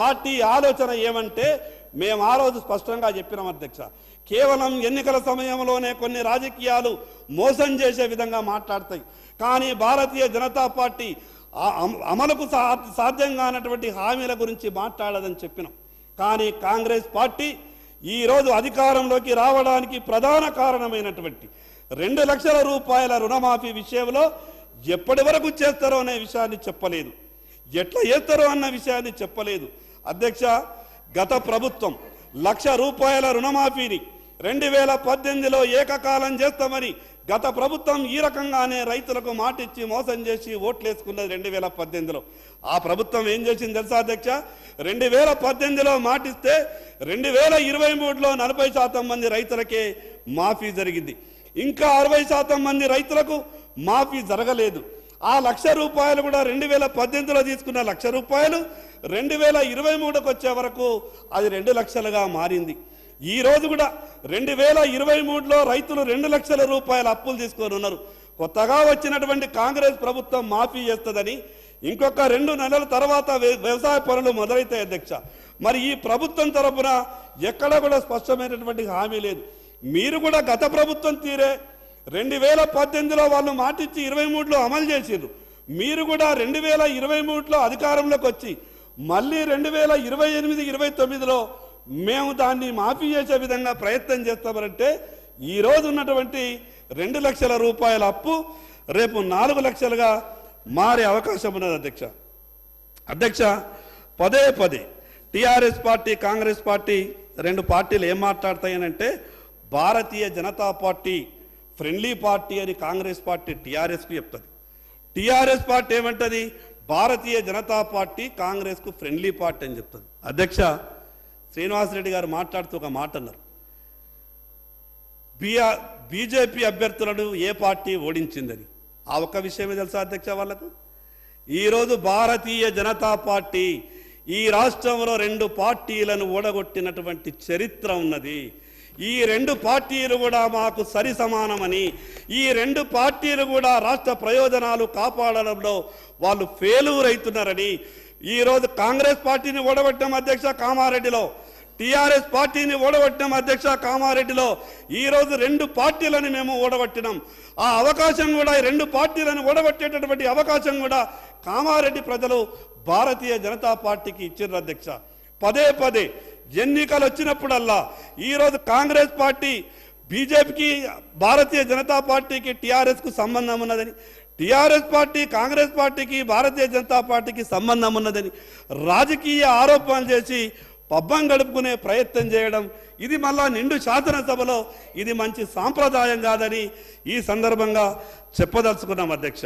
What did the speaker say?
Party ఆలోచన ఏమంటే మేము ఆ రోజు స్పష్టంగా చెప్పినాం అధ్యక్ష, కేవలం ఎన్నికల సమయంలోనే కొన్ని రాజకీయాలు మోసం చేసే విధంగా మాట్లాడతాయి, కానీ భారతీయ జనతా పార్టీ అమలుకు సాధ్యం కానటువంటి హామీల గురించి మాట్లాడదని చెప్పినాం. కానీ కాంగ్రెస్ పార్టీ ఈరోజు అధికారంలోకి రావడానికి ప్రధాన కారణమైనటువంటి 2 లక్షల రూపాయల రుణమాఫీ విషయంలో ఎప్పటి వరకు చేస్తారో అనే విషయాన్ని చెప్పలేదు, ఎట్లా చేస్తారో అన్న విషయాన్ని చెప్పలేదు. అధ్యక్ష, గత ప్రభుత్వం 1 లక్ష రూపాయల రుణమాఫీని 2018లో ఏకకాలం చేస్తామని గత ప్రభుత్వం ఈ రకంగానే రైతులకు మాటిచ్చి మోసం చేసి ఓట్లేసుకున్నది 2018లో. ఆ ప్రభుత్వం ఏం చేసింది తెలుసా అధ్యక్ష? 2018లో మాటిస్తే 2023లో 40% మంది రైతులకే మాఫీ జరిగింది, ఇంకా 60% మంది రైతులకు మాఫీ జరగలేదు. ఆ 1 లక్ష రూపాయలు కూడా 2018లో తీసుకున్న 1 లక్ష రూపాయలు 2023కు వచ్చే వరకు అది 2 లక్షలుగా మారింది. ఈ రోజు కూడా 2023లో రైతులు 2 లక్షల రూపాయల అప్పులు తీసుకొని ఉన్నారు. కొత్తగా వచ్చినటువంటి కాంగ్రెస్ ప్రభుత్వం మాఫీ చేస్తుందని ఇంకొక 2 నెలల తర్వాత వ్యవసాయ పనులు మొదలైతాయి అధ్యక్ష. మరి ఈ ప్రభుత్వం తరపున ఎక్కడ కూడా స్పష్టమైనటువంటి హామీ లేదు. మీరు కూడా గత ప్రభుత్వం తీరే 2018లో వాళ్ళు మాటిచ్చి 23లో అమలు చేసిర్రు, మీరు కూడా 2023లో అధికారంలోకి వచ్చి మళ్ళీ 2028, 29లో మేము దాన్ని మాఫీ చేసే విధంగా ప్రయత్నం చేస్తామంటే ఈరోజు ఉన్నటువంటి 2 లక్షల రూపాయల అప్పు రేపు 4 లక్షలుగా మారే అవకాశం ఉన్నది అధ్యక్ష. అధ్యక్ష, పదే టీఆర్ఎస్ పార్టీ కాంగ్రెస్ పార్టీ 2 పార్టీలు ఏం మాట్లాడతాయనంటే Bharatiya Janata party friendly party అని కాంగ్రెస్ పార్టీ టీఆర్ఎస్కు చెప్తుంది. టీఆర్ఎస్ పార్టీ ఏమంటుంది? భారతీయ జనతా పార్టీ కాంగ్రెస్కు ఫ్రెండ్లీ పార్టీ అని చెప్తుంది. అధ్యక్ష, శ్రీనివాసరెడ్డి గారు మాట్లాడుతూ ఒక మాట అన్నారు, బీజేపీ అభ్యర్థులను ఏ పార్టీ ఓడించిందని. ఆ ఒక్క విషయమే తెలుసా అధ్యక్ష వాళ్ళకు? ఈరోజు భారతీయ జనతా పార్టీ ఈ రాష్ట్రంలో 2 పార్టీలను ఓడగొట్టినటువంటి చరిత్ర ఉన్నది. ఈ 2 పార్టీలు కూడా మాకు సరి సమానమని, ఈ 2 పార్టీలు కూడా రాష్ట్ర ప్రయోజనాలు కాపాడడంలో వాళ్ళు ఫెయిల్యూర్ అవుతున్నారని ఈరోజు కాంగ్రెస్ పార్టీని ఓడగొట్టాం అధ్యక్ష కామారెడ్డిలో, టీఆర్ఎస్ పార్టీని ఓడగొట్టాం అధ్యక్ష కామారెడ్డిలో. ఈరోజు 2 పార్టీలను మేము ఓడగొట్టినాం. ఆ అవకాశం కూడా ఈ 2 పార్టీలను ఓడగొట్టేటటువంటి అవకాశం కూడా కామారెడ్డి ప్రజలు భారతీయ జనతా పార్టీకి ఇచ్చారు అధ్యక్ష. పదే ఎన్నికలు వచ్చినప్పుడల్లా ఈరోజు కాంగ్రెస్ పార్టీ బీజేపీకి, భారతీయ జనతా పార్టీకి టీఆర్ఎస్కు సంబంధం ఉన్నదని, టీఆర్ఎస్ పార్టీ కాంగ్రెస్ పార్టీకి భారతీయ జనతా పార్టీకి సంబంధం ఉన్నదని రాజకీయ ఆరోపణలు చేసి పబ్బం గడుపుకునే ప్రయత్నం చేయడం, ఇది మళ్ళా నిండు శాసనసభలో ఇది మంచి సాంప్రదాయం కాదని ఈ సందర్భంగా చెప్పదలుచుకున్నాం అధ్యక్ష.